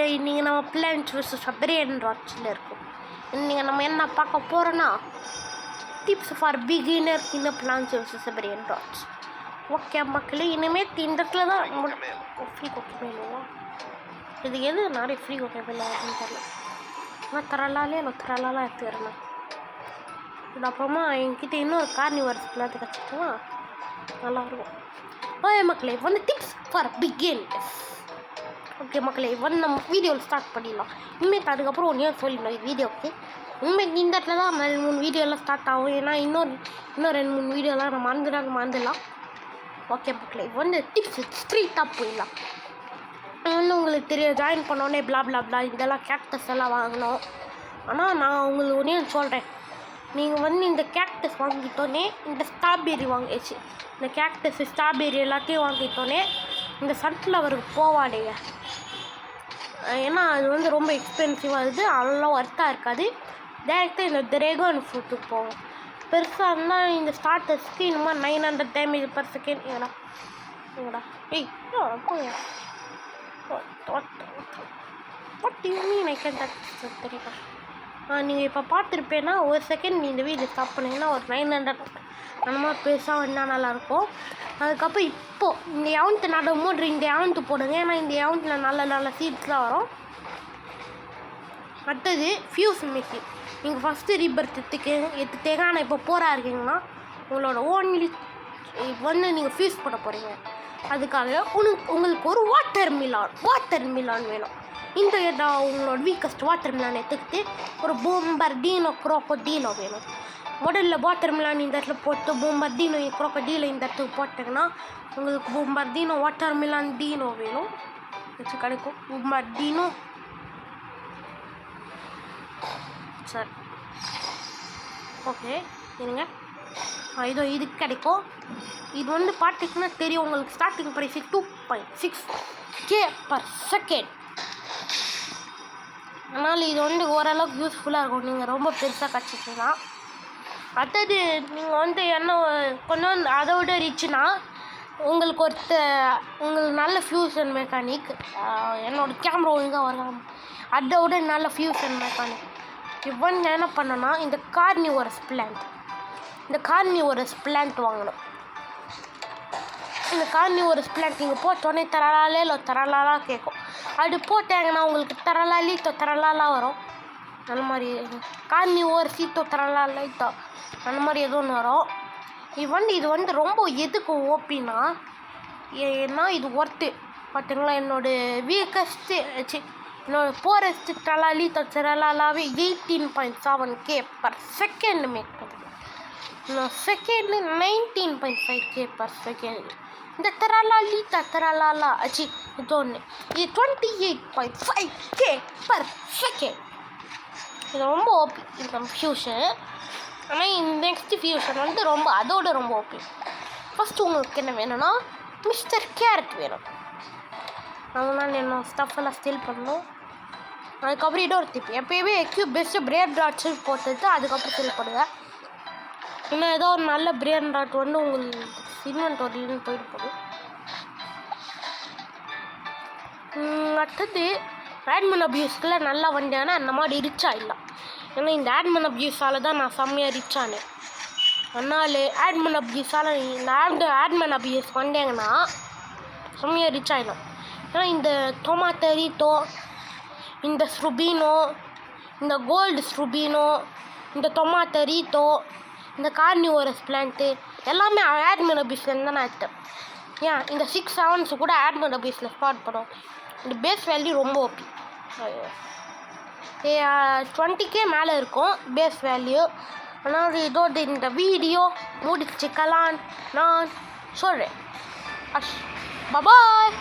இன்றைக்கி நம்ம plans vs brain ராட்ஸில் இருக்கும். இன்றைக்கி நம்ம என்ன பார்க்க போகிறோன்னா டிப்ஸ் ஃபார் பிகினர் இந்த plants vs brain rots. Okay மக்களே, இனிமேல் இந்த இடத்துல தான் ஃப்ரீ கோகே வேணும். இது எது நிறைய ஃப்ரீ கோகே வேணும் அப்படின்னு தெரியல. ஆனால் தரலாலாம் எடுத்துக்கிறேண்ணா. இது அப்புறமா என்கிட்ட இன்னொரு கார்னிவர்ஸ் பிளான் கிடச்சிட்டோம்னா நல்லாயிருக்கும். ஓகே மக்களே, வந்து டிப்ஸ் ஃபார் பிகினர்ஸ். ஓகே மக்களே, வந்து நம்ம வீடியோவில் ஸ்டார்ட் பண்ணிடலாம். இனிமேல் அதுக்கப்புறம் ஒன்றே சொல்லிடணும் வீடியோக்கு. இனிமேல் இந்த இடத்துல தான் 3 வீடியோலாம் ஸ்டார்ட் ஆகும். ஏன்னா இன்னும் 2-3 வீடியோலாம் நம்ம மறந்துடலாம். ஓகே மக்களே, வந்து டிப்ஸ் ஸ்ட்ரீட்டாக போயிடலாம். வந்து உங்களுக்கு தெரியும், ஜாயின் பண்ணோடனே பிளா இதெல்லாம் கேக்டஸ் எல்லாம் வாங்கணும். ஆனால் நான் உங்களுக்கு ஒன்றே சொல்கிறேன், நீங்கள் வந்து இந்த கேக்டஸ் வாங்கிட்டோன்னே இந்த ஸ்ட்ராபெரி வாங்கிடுச்சு. இந்த கேக்டஸ் ஸ்ட்ராபெரி எல்லாத்தையும் வாங்கிட்டோன்னே இந்த சன்ஃப்ளவருக்கு போவாதீங்க. ஏன்னா அது வந்து ரொம்ப எக்ஸ்பென்சிவாக இருக்குது, அவ்வளோ ஒர்த்தாக இருக்காது. டேரெக்டாக இந்த ட்ராகன் ஃப்ரூட்டுக்கு போகும். பெருசாக இருந்தால் இந்த ஸ்டார்டர்ஸ்க்கு இன்னும் 900 டேமேஜ் பர் செகண்ட். ஏங்கடா ஏய் போங்க. What you mean I can touch தெரியுமா? நீங்கள் இப்போ பார்த்துருப்பேன்னா ஒரு செகண்ட் இந்த வீடியோ ஸ்டாப் பண்ணிங்கன்னா ஒரு 900 அந்த மாதிரி பெருசாக வந்தால் நல்லாயிருக்கும். அதுக்கப்புறம் இப்போது இந்த எவன்த்து நடும்போது இந்த எவன்த்து போடுங்க. ஏன்னா இந்த எவன்த்தில் நல்ல சீட்ஸ்லாம் வரும். அடுத்தது ஃபியூஸ் மிஷின். நீங்கள் ஃபஸ்ட்டு ரீபர்த் எடுத்துட்டேங்க. ஆனால் இப்போ போராக இருக்கீங்கன்னா உங்களோட ஓன்லி வந்து நீங்கள் ஃபியூஸ் போட போகிறீங்க. அதுக்காக உங்களுக்கு ஒரு வாட்டர் மிலான் வேணும். இந்த உங்களோட வீக்கஸ்ட் வாட்டர் மிலான் எடுத்துக்கிட்டு ஒரு பூம்பர்டீனோ க்ரோக்கோடீலோ வேணும். முதல்ல வாட்டர் மிலான் இந்த இடத்துல போட்டு பூம்பர்டீனோ க்ரோக்கோடீலோ இந்த இடத்துக்கு போட்டிங்கன்னா உங்களுக்கு பூம்பர்டீனோ வாட்டர் மிலான் டீனோ வேணும். வச்சு கிடைக்கும் பூம்பர்டீனோ. சரி ஓகே இருங்க, இதோ இது கிடைக்கும். இது வந்து பார்த்திங்கன்னா தெரியும் உங்களுக்கு, starting price 2.6K per second. அதனால் இது வந்து ஓரளவுக்கு யூஸ்ஃபுல்லாக இருக்கும் நீங்கள் ரொம்ப பெருசாக கற்றுச்சிங்கன்னா. அடுத்தது நீங்கள் வந்து என்ன கொஞ்சம் அதோட ரிச்சுனா உங்களுக்கு நல்ல ஃபியூஷன் மெக்கானிக். என்னோடய கேமரா ஒழுங்காக வரலாம். அதோட நல்ல ஃபியூஷன் மெக்கானிக் இப்போ என்ன பண்ணோன்னா இந்த கார்னிவரஸ் பிளான்ட் வாங்கணும். இந்த கார்னிவரஸ் பிளான்ட் நீங்கள் போட்டோன்னே தரலாலா கேட்கும். அது போட்டாங்கன்னா உங்களுக்கு தரலாலா வரும். அந்த மாதிரி கார்னிவரஸீட்டோ தரலாலைட்டோ அந்த மாதிரி எதுவும் ஒன்று வரும். இது வந்து ரொம்ப எதுக்கு ஓப்பினா, ஏன்னா இது ஒர்த்து பார்த்தீங்களா. என்னோடய வீக்கஸ்ட்டு என்னோடய போரஸ்ட்டு தரலாலாவே 18.7K per second மேக் பண்ணுது. நான் செகண்டு 19.5K per second. இந்த தரலாலா இது ஒன்று, இது 28.5K per second. இது ரொம்ப ஓபி இந்த ஃபியூஷன். ஆனால் இந்த நெக்ஸ்ட் ஃபியூஷன் வந்து அதோட ரொம்ப ஓபி. ஃபஸ்ட்டு உங்களுக்கு என்ன வேணும்னா மிஸ்டர் கேரட் வேணும். அதனால் என்னோட ஸ்டஃப் எல்லாம் ஸ்டீல் பண்ணணும். அதுக்கப்புறம் இன்னொரு டிப், எப்பயுமே பெஸ்ட்டு பிரெயின் ராட்ஸு போட்டுட்டு அதுக்கப்புறம் ஸ்டீல் பண்ணுங்க. இன்னும் ஏதோ ஒரு நல்ல பிரெயின் ராட் வந்து உங்களுக்கு இன்வென்டரின்னு போயிட்டு போகும். அடுத்தது ஆட்மன் அப்யூஸ்க்குள்ள நல்லா வந்தேன்னா அந்த மாதிரி ரிச் ஆகிடலாம். ஏன்னா இந்த ஆட்மன் அப்யூஸால் தான் நான் செம்மையாக ரிச் ஆனேன். அதனால் ஆட்மன் அப்யூஸ் வந்தேங்கன்னா செம்மையாக ரிச் ஆகிடும். ஏன்னா இந்த டொமாட்டோ, இந்த ஸ்ருபீனோ, இந்த கோல்டு ஸ்ருபீனோ, இந்த டொமாட்டோ, இந்த கார்னிவரஸ் பிளான்ட்டு எல்லாமே ஆட்மன் அப்யூஸ்லேருந்து தான் நான் எடுத்தேன். ஏன் இந்த 6 hours கூட ஆட்மன் அப்யூஸில் ஸ்டார்ட் பண்ணும். இந்த பேஸ் வேல்யூ ரொம்ப ஓபி. 20K மேலே இருக்கும் பேஸ் வேல்யூ. ஆனால் இதோட இந்த வீடியோ முடிச்சுக்கலாம் நான் சொல்கிறேன். பபாய்.